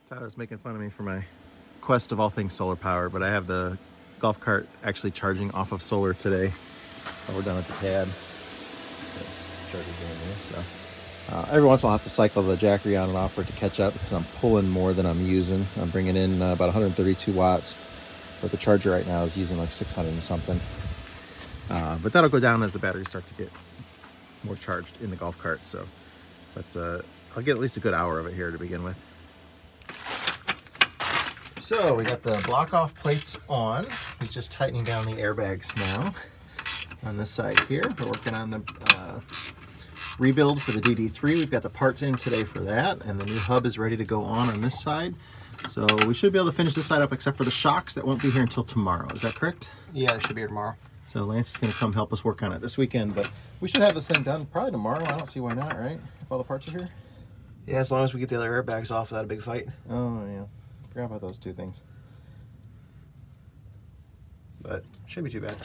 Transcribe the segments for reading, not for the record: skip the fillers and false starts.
Tyler's making fun of me for my quest of all things solar power, but I have the golf cart actually charging off of solar today. We're done at the pad. Every once in a while I'll have to cycle the Jackery on and off for it to catch up because I'm pulling more than I'm using. I'm bringing in about 132 watts, but the charger right now is using like 600 and something. But that'll go down as the batteries start to get more charged in the golf cart. So, but I'll get at least a good hour of it here to begin with. So we got the block off plates on. He's just tightening down the airbags now. On this side here, we're working on the rebuild for the DD3. We've got the parts in today for that, and the new hub is ready to go on this side. So we should be able to finish this side up except for the shocks that won't be here until tomorrow. Is that correct? Yeah, it should be here tomorrow. So Lance is going to come help us work on it this weekend, but we should have this thing done probably tomorrow. I don't see why not, right? If all the parts are here? Yeah, as long as we get the other airbags off without a big fight. Oh, yeah. Forgot about those two things. But shouldn't be too bad.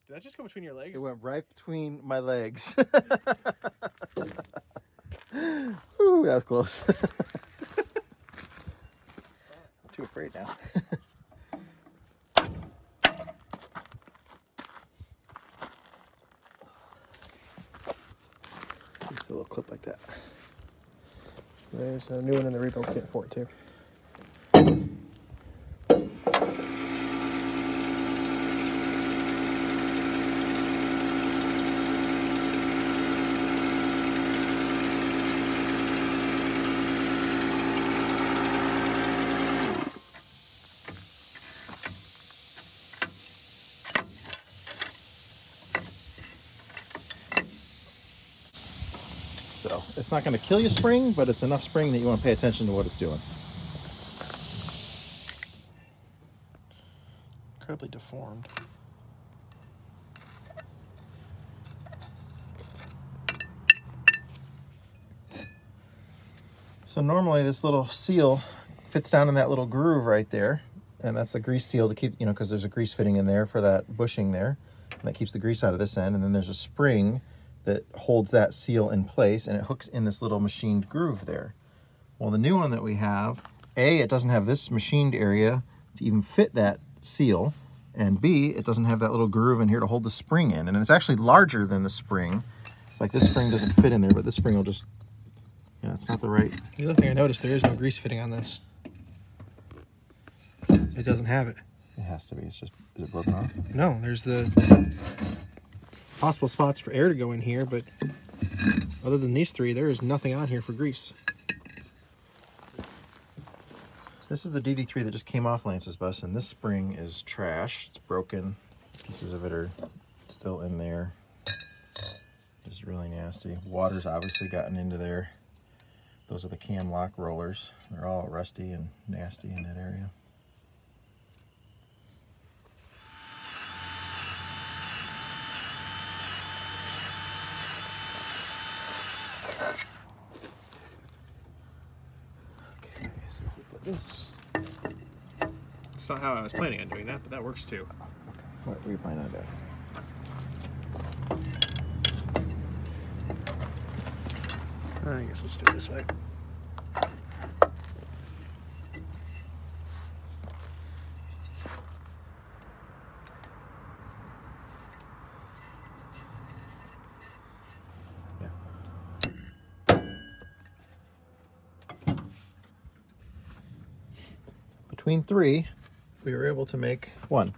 Did that just go between your legs? It went right between my legs. Ooh, that was close. I'm too afraid now. It's a little clip like that. There's a new one in the rebuild kit for it too. So it's not going to kill your spring, but it's enough spring that you want to pay attention to what it's doing. Incredibly deformed. So normally this little seal fits down in that little groove right there, and that's the grease seal to keep, you know, because there's a grease fitting in there for that bushing there, and that keeps the grease out of this end, and then there's a spring that holds that seal in place, and it hooks in this little machined groove there. Well, the new one that we have, A, it doesn't have this machined area to even fit that seal, and B, it doesn't have that little groove in here to hold the spring in, and it's actually larger than the spring. It's like this spring doesn't fit in there, but this spring will just, yeah, it's not the right. The other thing I noticed, there is no grease fitting on this. It doesn't have it. It has to be. It's just, is it broken off? No, there's the possible spots for air to go in here, but other than these three, there is nothing on here for grease. This is the DD3 that just came off Lance's bus, and this spring is trash. It's broken. Pieces of it are still in there. It's really nasty. Water's obviously gotten into there. Those are the cam lock rollers. They're all rusty and nasty in that area. Okay, so if we put this. It's not how I was planning on doing that, but that works too. Okay, what were you planning on doing? I guess we'll just do it this way. Yeah. Between three, we were able to make one.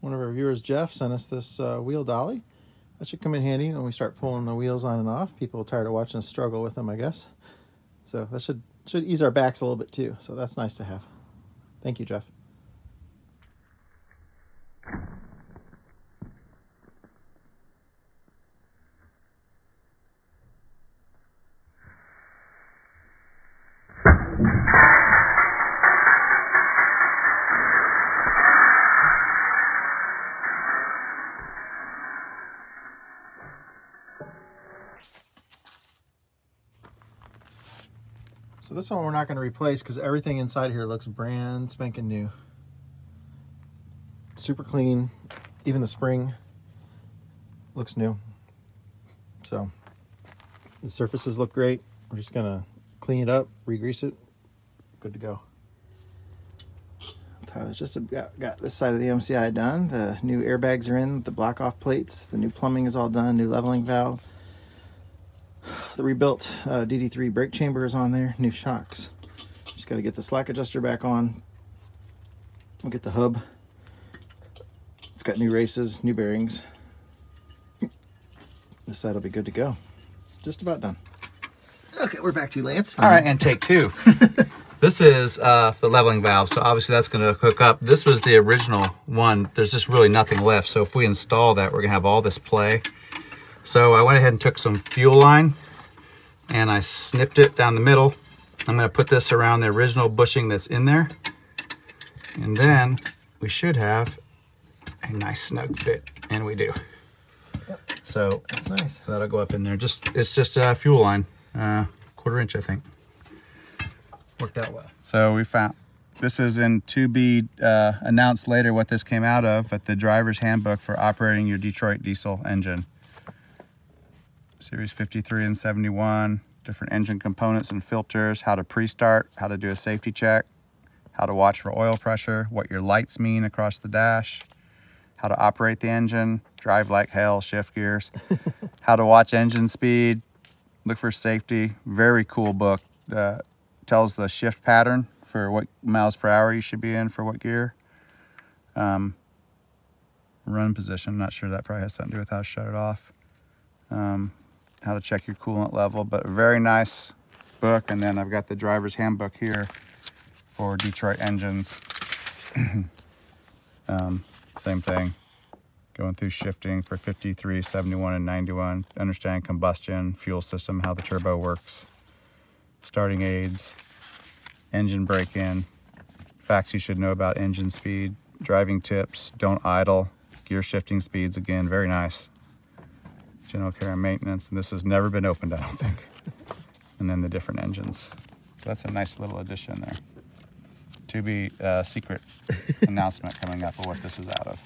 One of our viewers, Jeff, sent us this wheel dolly. That should come in handy when we start pulling the wheels on and off. People are tired of watching us struggle with them, I guess. So that should ease our backs a little bit too. So that's nice to have. Thank you, Jeff. So this one we're not going to replace because everything inside here looks brand spanking new. Super clean. Even the spring looks new. So the surfaces look great. We're just gonna clean it up, re-grease it, good to go. Tyler's just got this side of the MCI done. The new airbags are in, the block off plates, the new plumbing is all done, new leveling valve. The rebuilt DD3 brake chamber is on there, new shocks. Just got to get the slack adjuster back on. We'll get the hub. It's got new races, new bearings. This side will be good to go. Just about done. Okay, we're back to you, Lance. All right, and take two. This is the leveling valve, so obviously that's going to hook up. This was the original one. There's just really nothing left, so if we install that, we're going to have all this play. So I went ahead and took some fuel line, and I snipped it down the middle. I'm going to put this around the original bushing that's in there, and then we should have a nice snug fit, and we do. Yep. So that's nice. That'll go up in there. It's just a fuel line, 1/4 inch, I think. Worked out well. So we found this is to be announced later what this came out of, but the driver's handbook for operating your Detroit diesel engine. Series 53 and 71, different engine components and filters, how to pre-start, how to do a safety check, how to watch for oil pressure, what your lights mean across the dash, how to operate the engine, drive like hell, shift gears, how to watch engine speed, look for safety. Very cool book. Tells the shift pattern for what miles per hour you should be in for what gear. Run position, not sure, that probably has something to do with how to shut it off. How to check your coolant level, but a very nice book. And then I've got the driver's handbook here for Detroit engines. Same thing, going through shifting for 53, 71, and 91, understand combustion, fuel system, how the turbo works, starting aids, engine break-in, facts you should know about engine speed, driving tips, don't idle, gear shifting speeds, again, very nice. General care and maintenance, and this has never been opened, I don't think. And then the different engines. So that's a nice little addition there. To be secret announcement coming up of what this is out of.